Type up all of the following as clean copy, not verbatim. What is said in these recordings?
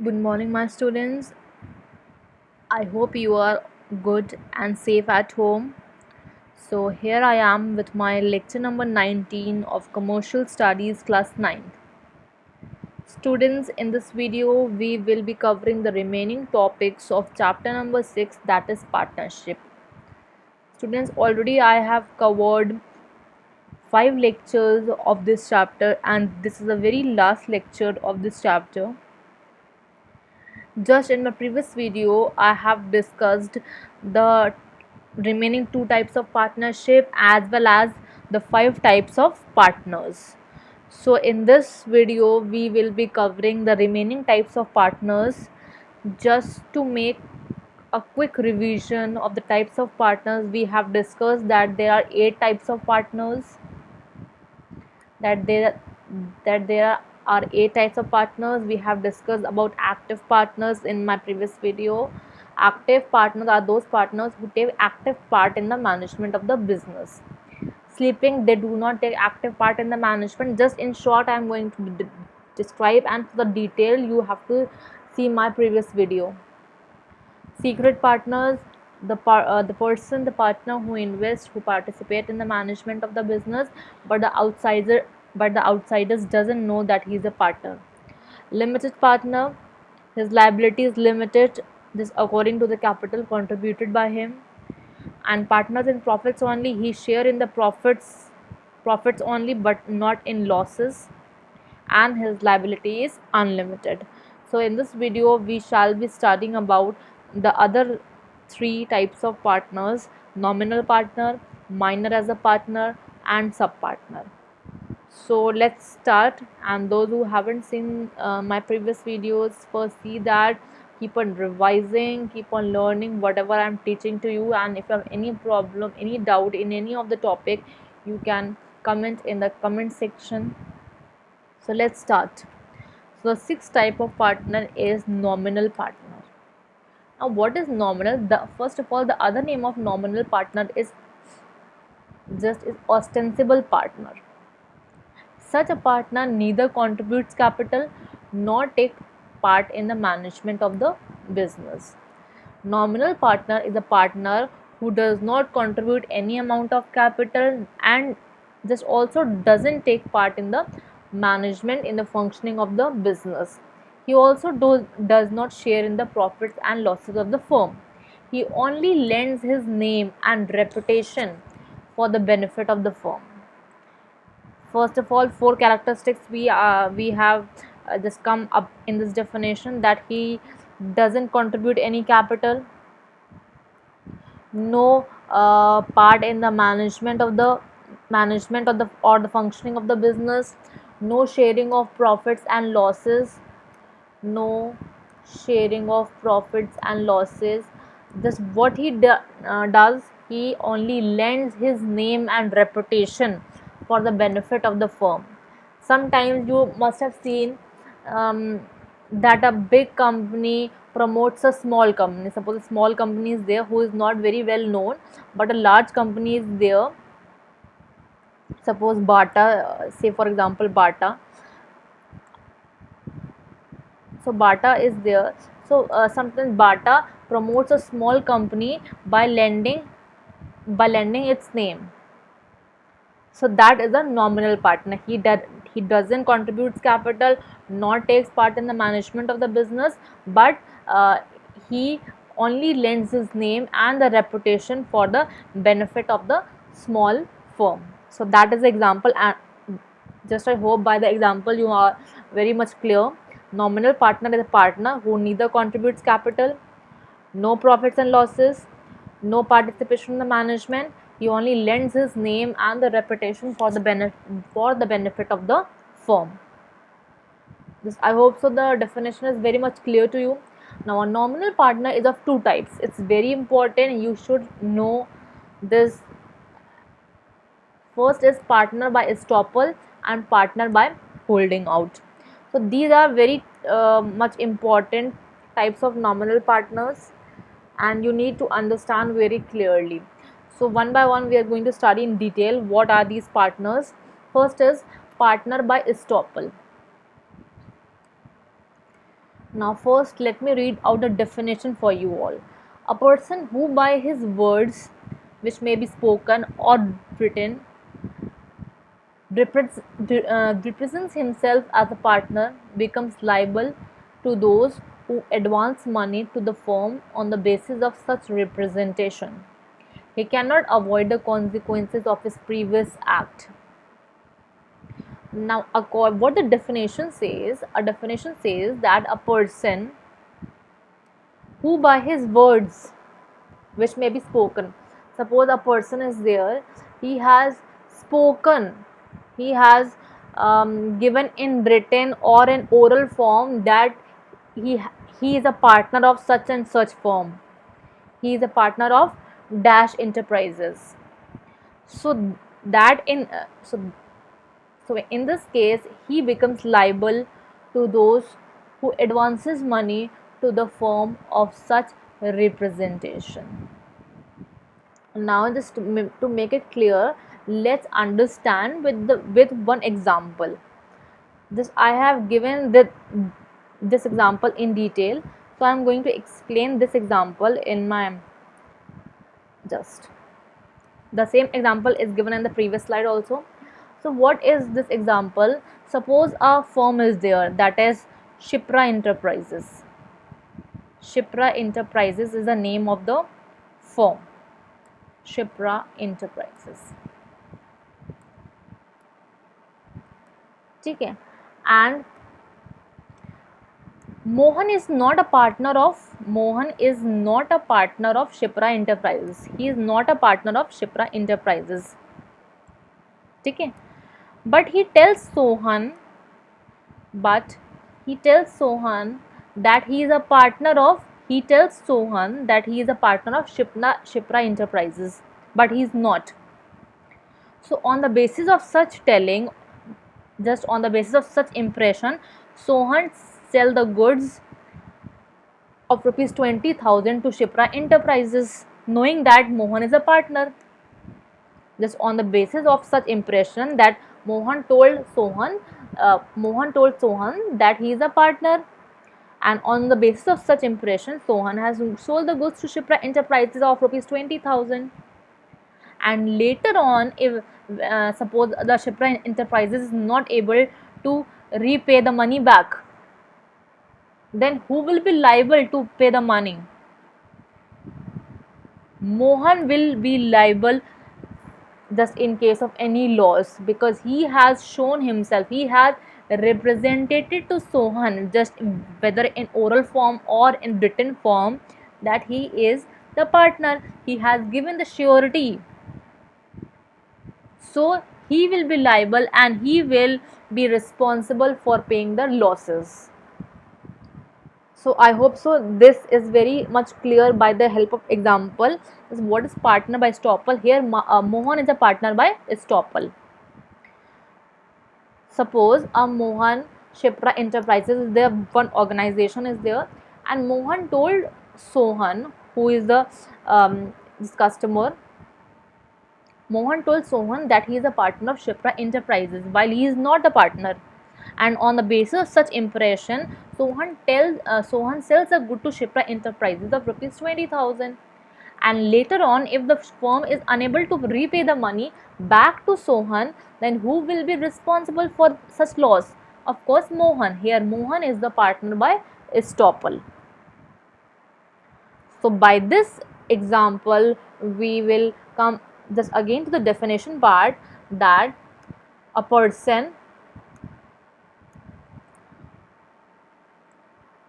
Good morning, my students. I hope you are good and safe at home. So, here I am with my lecture number 19 of Commercial Studies, class 9. Students, in this video, we will be covering the remaining topics of chapter number 6, that is partnership. Students, already I have covered 5 lectures of this chapter, and this is the very last lecture of this chapter. Just in my previous video, I have discussed the remaining two types of partnership as well as the 5 types of partners. So in this video, we will be covering the remaining types of partners. Just to make a quick revision of the types of partners, we have discussed that there are 8 types of partners, that there are 8 types of partners. We have discussed about active partners in my previous video. Active partners are those partners who take active part in the management of the business. Sleeping, they do not take active part in the management. Just in short, I am going to describe, and for the detail you have to see my previous video. Secret partners, the partner who invests, who participate in the management of the business, but the outsiders doesn't know that he's a partner. Limited partner, his liability is limited, this according to the capital contributed by him. And partners in profits only, he share in the profits only, but not in losses, and his liability is unlimited. So in this video we shall be studying about the other 3 types of partners: nominal partner, minor as a partner, and sub partner. So let's start, and those who haven't seen my previous videos, first see that, keep on revising, keep on learning whatever I'm teaching to you, and if you have any problem, any doubt in any of the topic, you can comment in the comment section. So let's start. So the sixth type of partner is nominal partner. Now what is nominal? The first of all, the other name of nominal partner is ostensible partner. Such a partner neither contributes capital nor take part in the management of the business. Nominal partner is a partner who does not contribute any amount of capital and just also doesn't take part in the management, in the functioning of the business. He also does not share in the profits and losses of the firm. He only lends his name and reputation for the benefit of the firm. First of all, 4 characteristics we have just come up in this definition: that he doesn't contribute any capital, no part in the management of the or the functioning of the business, no sharing of profits and losses, no sharing of profits and losses. Just what he does, he only lends his name and reputation for the benefit of the firm. Sometimes you must have seen that a big company promotes a small company. Suppose a small company is there who is not very well known, but a large company is there. Suppose Bata, say for example Bata. So Bata is there. So sometimes Bata promotes a small company by lending its name. So that is a nominal partner. He doesn't contribute capital nor takes part in the management of the business, but he only lends his name and the reputation for the benefit of the small firm. So that is the example, and just I hope by the example you are very much clear. Nominal partner is a partner who neither contributes capital, no profits and losses, no participation in the management. He only lends his name and the reputation for the benefit of the firm. This, I hope so the definition is very much clear to you. Now a nominal partner is of 2 types. It's very important, you should know this. First is partner by estoppel and partner by holding out. So these are very much important types of nominal partners, and you need to understand very clearly. So one by one we are going to study in detail what are these partners. First is partner by estoppel. Now first let me read out a definition for you all. A person who by his words, which may be spoken or written, represents himself as a partner, becomes liable to those who advance money to the firm on the basis of such representation. He cannot avoid the consequences of his previous act. Now, what the definition says, a definition says that a person who by his words, which may be spoken, suppose a person is there, he has spoken, he has given in written or in oral form that he he is a partner of such and such firm, he is a partner of dash enterprises. So that in so in this case he becomes liable to those who advances money to the firm of such representation. Now just to make it clear, let's understand with one example. This I have given this example in detail, so I am going to explain this example in my just the same example is given in the previous slide also. So what is this example? Suppose a firm is there, that is Shipra Enterprises. Shipra Enterprises is the name of the firm. Shipra Enterprises. ठीक है, and Mohan is not a partner of Shipra Enterprises. He is not a partner of Shipra Enterprises. ठीक है, but he tells Sohan that he is a partner of Shipra Enterprises, but he is not. So on the basis of such telling, just on the basis of such impression, Sohan sell the goods of rupees 20,000 to Shipra Enterprises, knowing that Mohan is a partner. Just on the basis of such impression that Mohan told Sohan that he is a partner, and on the basis of such impression, Sohan has sold the goods to Shipra Enterprises of rupees 20,000. And later on, if suppose the Shipra Enterprises is not able to repay the money back, then who will be liable to pay the money? Mohan will be liable just in case of any loss, because he has shown himself, he has represented to Sohan, just whether in oral form or in written form, that he is the partner. He has given the surety, so he will be liable and he will be responsible for paying the losses. So I hope so this is very much clear by the help of example. What is partner by estoppel? Here Mohan is a partner by estoppel. Suppose a Mohan Shipra Enterprises is there, one organization is there, and Mohan told Sohan, who is the this customer, Mohan told Sohan that he is a partner of Shipra Enterprises while he is not a partner. And on the basis of such impression, Sohan sells a good to Shipra Enterprises of rupees 20,000. And later on, if the firm is unable to repay the money back to Sohan, then who will be responsible for such loss? Of course, Mohan. Here, Mohan is the partner by estoppel. So, by this example, we will come just again to the definition part, that a person,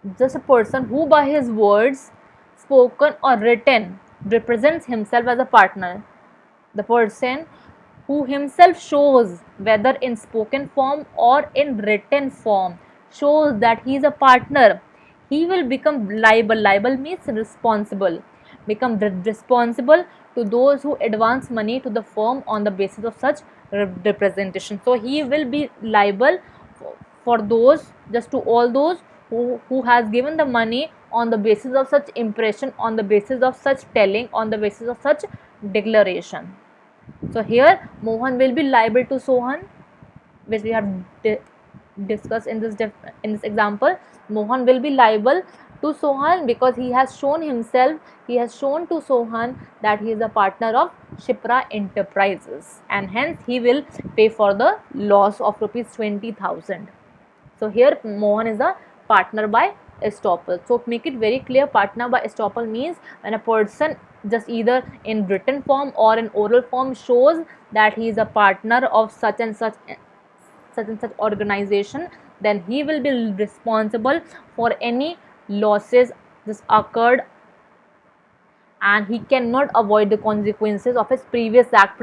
who by his words, spoken or written, represents himself as a partner. The person who himself shows, whether in spoken form or in written form, shows that he is a partner, he will become liable. Liable means responsible. Become responsible to those who advance money to the firm on the basis of such representation. So he will be liable for those, just to all those who has given the money on the basis of such impression, on the basis of such telling, on the basis of such declaration. So here Mohan will be liable to Sohan, which we have discussed in this example, Mohan will be liable to Sohan because he has shown himself, he has shown to Sohan that he is a partner of Shipra Enterprises, and hence he will pay for the loss of rupees 20,000. So here Mohan is a partner by estoppel. So make it very clear, partner by estoppel means when a person just either in written form or in oral form shows that he is a partner of such and such organization, then he will be responsible for any losses this occurred, and he cannot avoid the consequences of his previous act.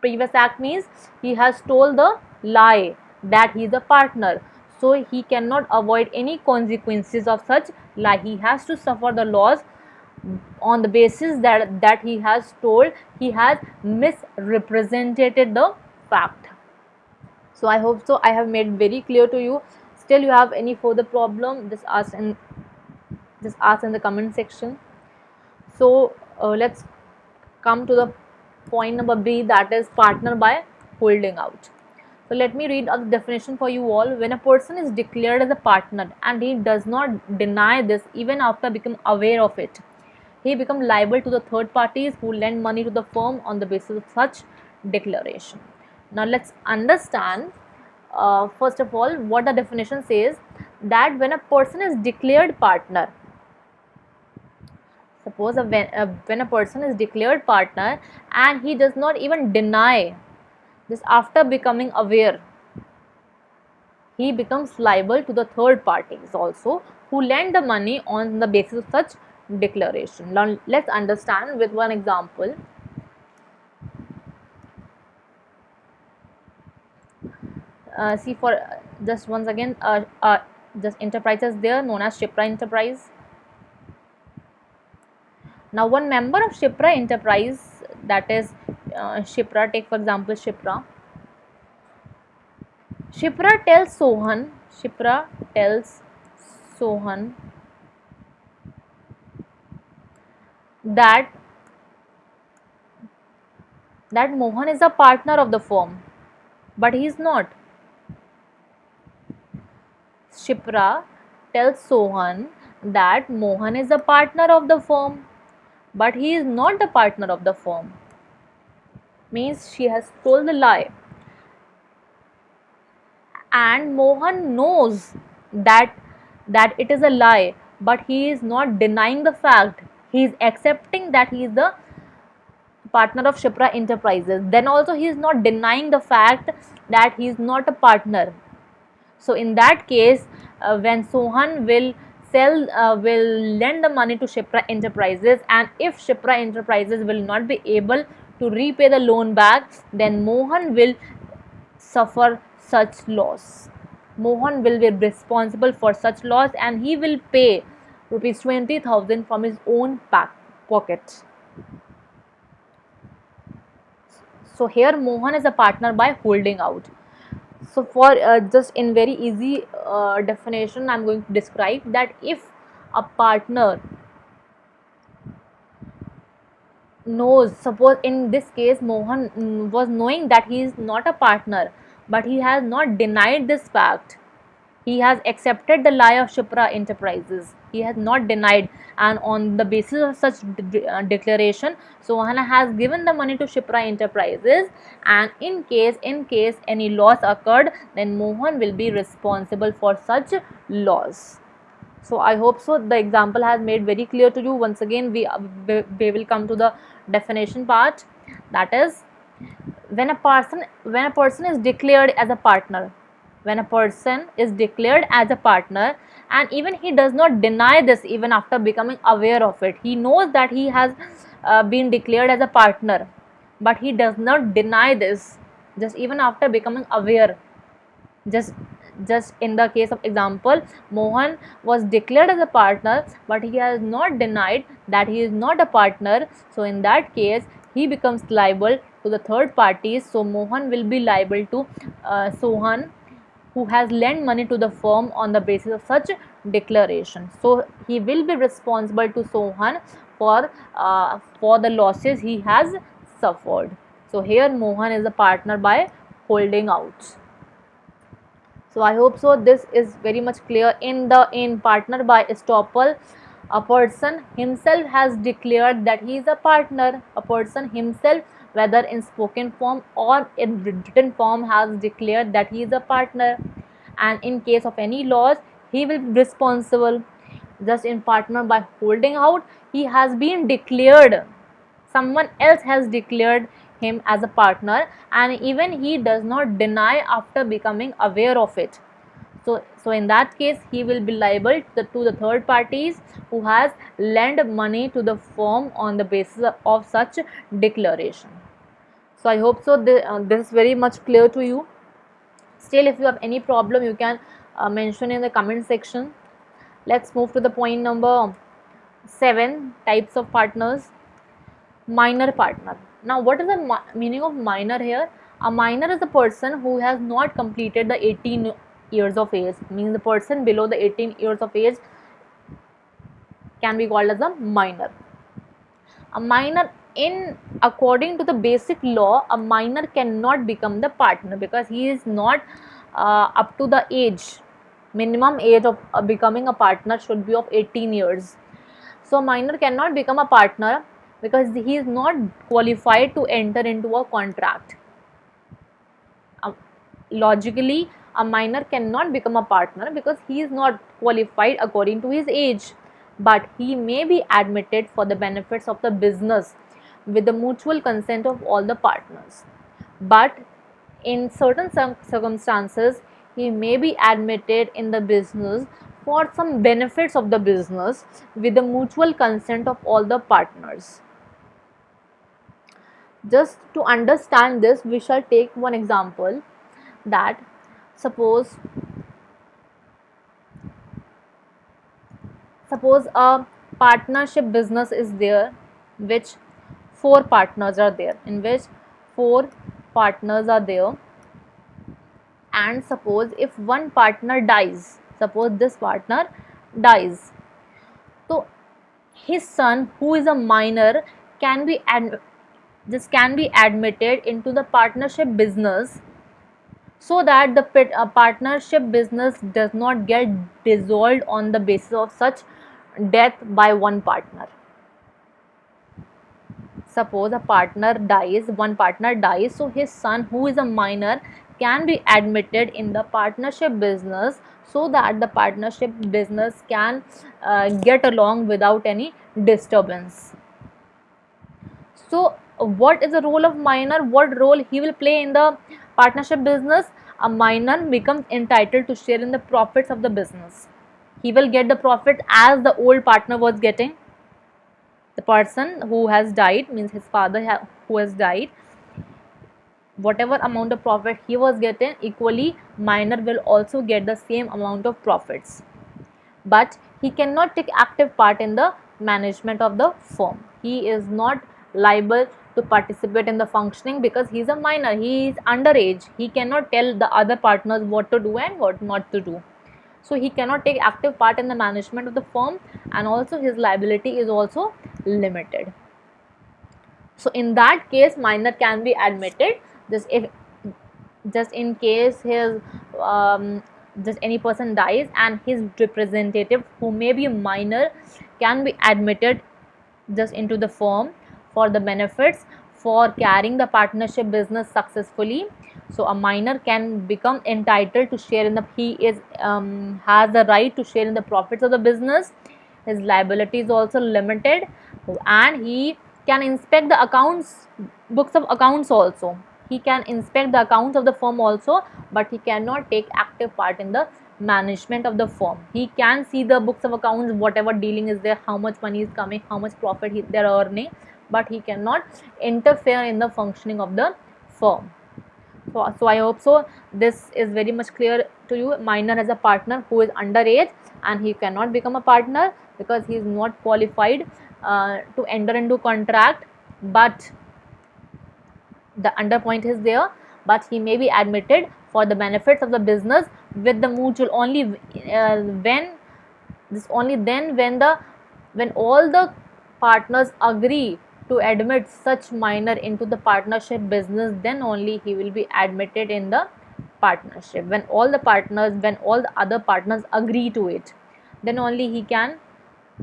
Previous act means he has told the lie that he is a partner, so he cannot avoid any consequences of such lie. He has to suffer the loss on the basis that he has told, he has misrepresented the fact. So I hope so I have made very clear to you. Still you have any further problem, just ask in the comment section. So let's come to the point number B, that is partner by holding out. So let me read out the definition for you all. When a person is declared as a partner and he does not deny this even after becoming aware of it, he becomes liable to the third parties who lend money to the firm on the basis of such declaration. Now let's understand first of all what the definition says, that when a person is declared partner, suppose when a person is declared partner and he does not even deny this after becoming aware, he becomes liable to the third parties also who lend the money on the basis of such declaration. Now let's understand with one example. See, for just once again, just enterprises there known as Shipra Enterprise. Now one member of Shipra Enterprise, that is Shipra, take for example Shipra. Shipra tells Sohan that Mohan is a partner of the firm, but he is not. Shipra tells Sohan that Mohan is a partner of the firm, but he is not the partner of the firm. Means she has told the lie. And Mohan knows that it is a lie, but he is not denying the fact. He is accepting that he is the partner of Shipra Enterprises. Then also he is not denying the fact that he is not a partner. So in that case, when Sohan will lend the money to Shipra Enterprises, and if Shipra Enterprises will not be able to repay the loan back, then Mohan will suffer such loss. Mohan will be responsible for such loss, and he will pay rupees 20,000 from his own pocket. So here Mohan is a partner by holding out. So for just in very easy definition, I'm going to describe that if a partner knows, suppose in this case Mohan was knowing that he is not a partner, but he has not denied this fact. He has accepted the lie of Shipra Enterprises. He has not denied, and on the basis of such declaration, Sohana has given the money to Shipra Enterprises, and in case any loss occurred, then Mohan will be responsible for such loss. So I hope so the example has made very clear to you. Once again we will come to the definition part, that is when a person is declared as a partner, when a person is declared as a partner and even he does not deny this even after becoming aware of it, he knows that he has been declared as a partner, but he does not deny this just even after becoming aware. Just in the case of example, Mohan was declared as a partner, but he has not denied that he is not a partner. So in that case he becomes liable to the third parties. So Mohan will be liable to Sohan, who has lent money to the firm on the basis of such declaration. So he will be responsible to Sohan for the losses he has suffered. So here Mohan is a partner by holding out. So I hope so this is very much clear. In partner by estoppel, a person himself has declared that he is a partner. A person himself, whether in spoken form or in written form, has declared that he is a partner, and in case of any loss he will be responsible. Just in partner by holding out, he has been declared, someone else has declared him as a partner, and even he does not deny after becoming aware of it. So in that case he will be liable to the third parties who has lent money to the firm on the basis of such declaration. So I hope so this is very much clear to you. Still, if you have any problem, you can mention in the comment section. Let's move to the point number 7, types of partners. Minor partner. Now what is the meaning of minor here? A minor is a person who has not completed the 18 years of age, means the person below the 18 years of age can be called as a minor. A minor, in according to the basic law, a minor cannot become the partner because he is not up to the age. Minimum age of becoming a partner should be of 18 years. So minor cannot become a partner because he is not qualified to enter into a contract. Logically, a minor cannot become a partner because he is not qualified according to his age, but he may be admitted for the benefits of the business with the mutual consent of all the partners. But in certain circumstances, he may be admitted in the business for some benefits of the business with the mutual consent of all the partners. Just to understand this, we shall take one example, that suppose a partnership business is there, which four partners are there, in which four partners are there, and suppose if one partner dies, suppose this partner dies, so his son, who is a minor, can be can be admitted into the partnership business, so that the partnership business does not get dissolved on the basis of such death by one partner. Suppose one partner dies, so his son, who is a minor, can be admitted in the partnership business, so that the partnership business can get along without any disturbance. So what is the role of minor? What role he will play in the partnership business? A minor becomes entitled to share in the profits of the business. He will get the profit as the old partner was getting. The person who has died, means his father who has died, whatever amount of profit he was getting, equally minor will also get the same amount of profits. But he cannot take active part in the management of the firm. He is not liable to participate in the functioning because he is a minor, he is underage. He cannot tell the other partners what to do and what not to do. So he cannot take active part in the management of the firm, and also his liability is also limited. So in that case, minor can be admitted just in case his just any person dies and his representative, who may be minor, can be admitted just into the firm for the benefits for carrying the partnership business successfully. So a minor can become entitled to share in the he is has the right to share in the profits of the business. His liability is also limited, and he can inspect the books of accounts also. He can inspect the accounts of the firm also, but he cannot take active part in the management of the firm. He can see the books of accounts, whatever dealing is there, how much money is coming, how much profit they are earning, but he cannot interfere in the functioning of the firm. So I hope so this is very much clear to you. Minor as a partner who is underage, and he cannot become a partner because he is not qualified to enter into contract, but the under point is there, but he may be admitted for the benefits of the business with the mutual only then when all the partners agree to admit such minor into the partnership business, then only he will be admitted in the partnership. When all the other partners agree to it, then only he can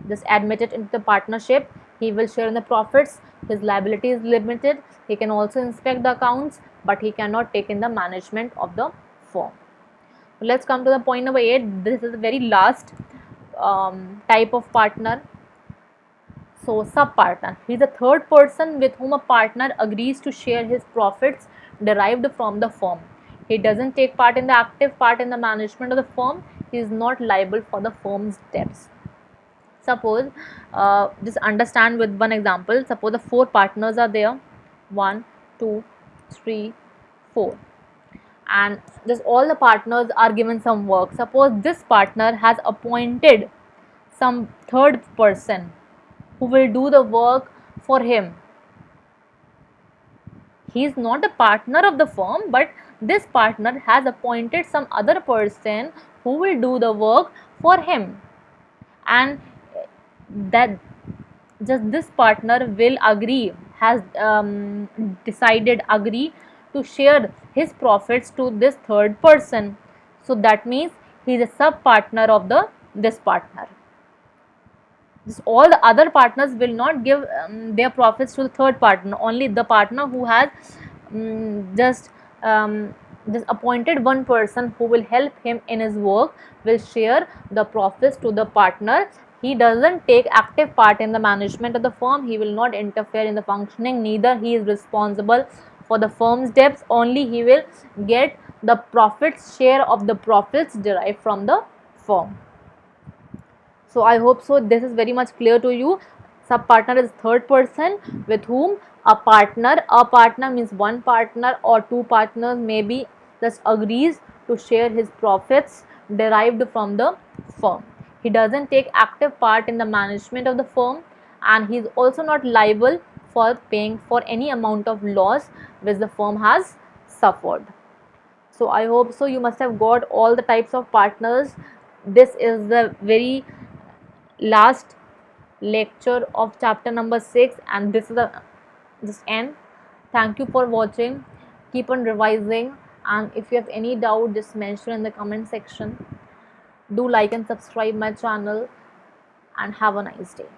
just admit it into the partnership. He will share in the profits. His liability is limited. He can also inspect the accounts, but he cannot take in the management of the firm. Let's come to the point number 8. This is the very last type of partner. So, sub-partner. He is a third person with whom a partner agrees to share his profits derived from the firm. He doesn't take part in the active part in the management of the firm. He is not liable for the firm's debts. Suppose, just understand with one example. Suppose the 4 partners are there. 1, 2, 3, 4. And just all the partners are given some work. Suppose this partner has appointed some third person who will do the work for him. He is not a partner of the firm, but this partner has appointed some other person who will do the work for him, and that just this partner will agree, has decided, agree to share his profits to this third person. So that means he is a sub partner of this partner. All the other partners will not give their profits to the third partner. Only the partner who has just appointed one person who will help him in his work will share the profits to the partner. He doesn't take active part in the management of the firm. He will not interfere in the functioning. Neither he is responsible for the firm's debts. Only he will get the profits, share of the profits derived from the firm. So I hope so this is very much clear to you. Sub partner is third person with whom a partner means one partner or two partners maybe just agrees to share his profits derived from the firm. He doesn't take active part in the management of the firm, and he is also not liable for paying for any amount of loss which the firm has suffered. So I hope so you must have got all the types of partners. This is the very last lecture of chapter number 6, and this is the end. Thank you for watching. Keep on revising, and if you have any doubt, just mention in the comment section. Do like and subscribe my channel, and have a nice day.